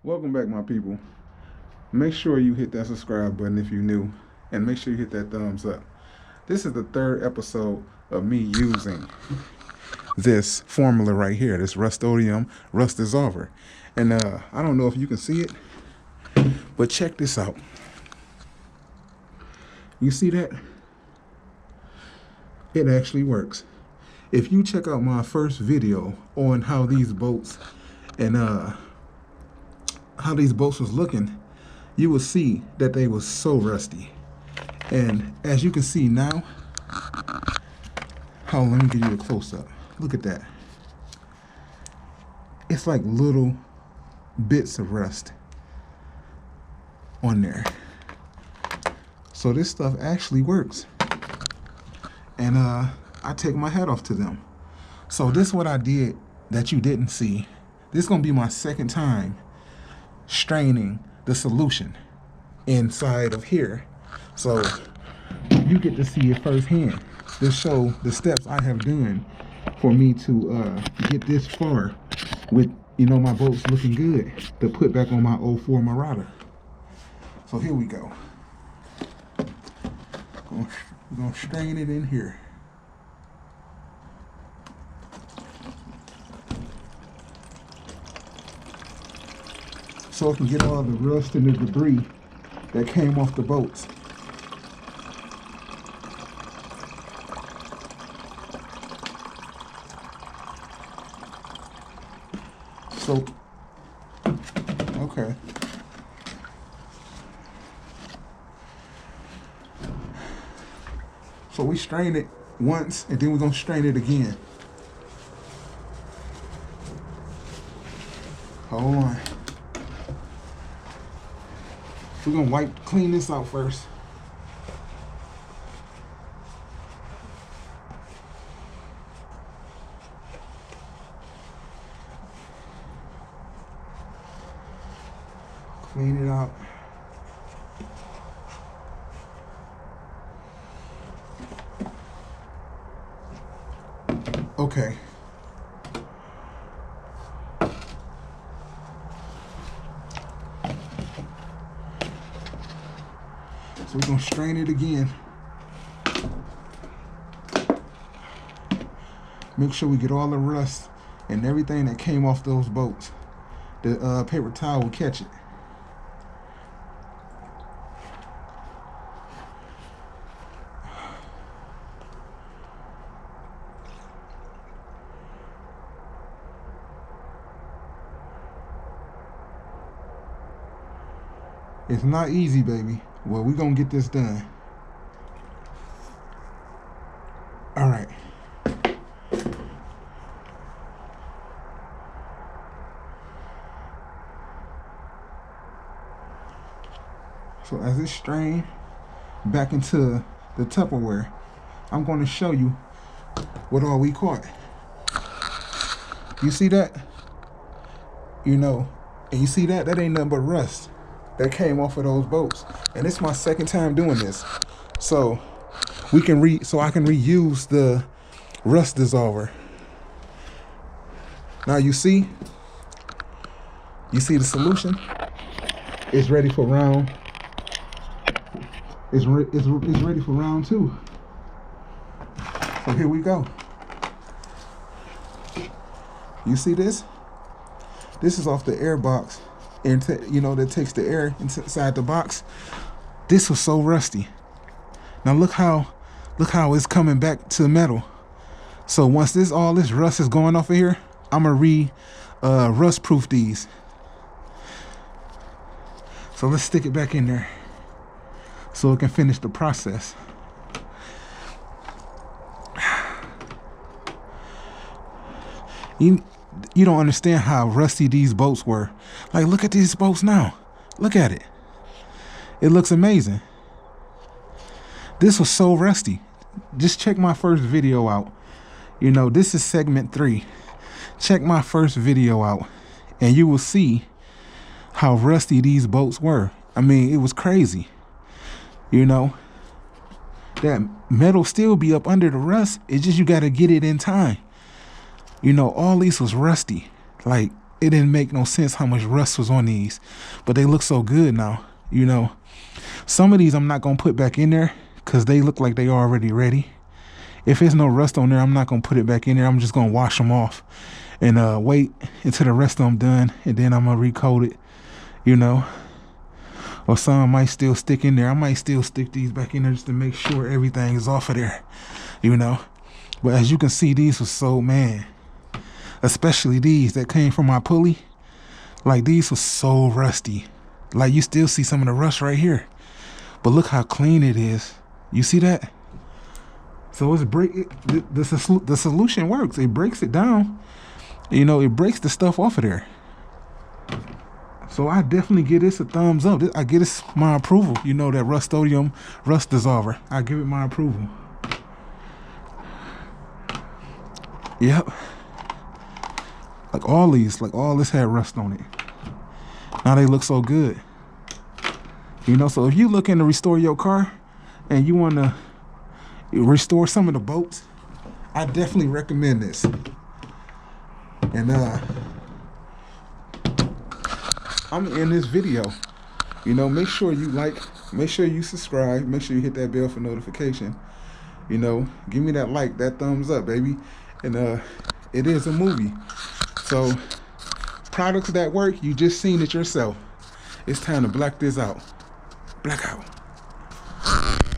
Welcome back, my people. Make sure you hit that subscribe button if you're new, and make sure you hit that thumbs up. This is the third episode of me using this formula right here, this Rust-Oleum rust dissolver. And I don't know if you can see it, but check this out. You see that? It actually works. If you check out my first video on how these boats and how these boats was looking, you will see that they was so rusty. And as you can see now, let me give you a close-up. Look at that. It's like little bits of rust on there. So this stuff actually works. And I take my hat off to them. So this is what I did that you didn't see. This is gonna be my second time straining the solution inside of here. So you get to see it firsthand. This show the steps I have done for me to get this far with, you know, my boats looking good to put back on my 04 Marauder. So here we go. We're gonna strain it in here. So it can get all the rust and the debris that came off the boats. So, okay. So we strain it once, and then we're gonna strain it again. Hold on. We're gonna clean this out first. Clean it out. Okay. So we're gonna strain it again. Make sure we get all the rust and everything that came off those boats. The paper towel will catch it. It's not easy, baby. Well, we're gonna get this done. All right. So as it's strained back into the Tupperware, I'm going to show you what all we caught. You see that? You know, and you see that? That ain't nothing but rust that came off of those boats. And it's my second time doing this. So I can reuse the rust dissolver. Now you see the solution? It's ready for round. It's ready for round 2. So here we go. You see this? This is off the air box. And you know, that takes the air inside the box. This was so rusty. Now look how it's coming back to metal. So once all this rust is going off of here, I'm gonna rust proof these. So let's stick it back in there so it can finish the process. You don't understand how rusty these boats were. Like, look at these boats now. Look at it. It looks amazing. This was so rusty. Just check my first video out. You know, this is segment 3. Check my first video out, and you will see how rusty these boats were. I mean, it was crazy. You know, that metal still be up under the rust. It's just you got to get it in time. You know, all these was rusty. Like, it didn't make no sense how much rust was on these, but they look so good now. You know, some of these I'm not gonna put back in there because they look like they already ready. If there's no rust on there, I'm not gonna put it back in there. I'm just gonna wash them off and wait until the rest of them done, and then I'm gonna recoat it. You know, or some might still stick in there. I might still stick these back in there just to make sure everything is off of there. You know, but as you can see, these were so, man, especially these that came from my pulley. Like, these were so rusty. Like, you still see some of the rust right here, but look how clean it is. You see that? So it's the solution works. It breaks it down. You know, it breaks the stuff off of there. So I definitely give this a thumbs up. I give this my approval. You know, that Rust-Oleum rust dissolver. I give it my approval. Yep. Like all this had rust on it. Now they look so good. You know, so if you looking to restore your car and you want to restore some of the bolts, I definitely recommend this. And I'm in this video. You know, make sure you like, make sure you subscribe, make sure you hit that bell for notification. You know, give me that like, that thumbs up, baby. And it is a movie. So products that work, you just seen it yourself. It's time to black this out. Blackout.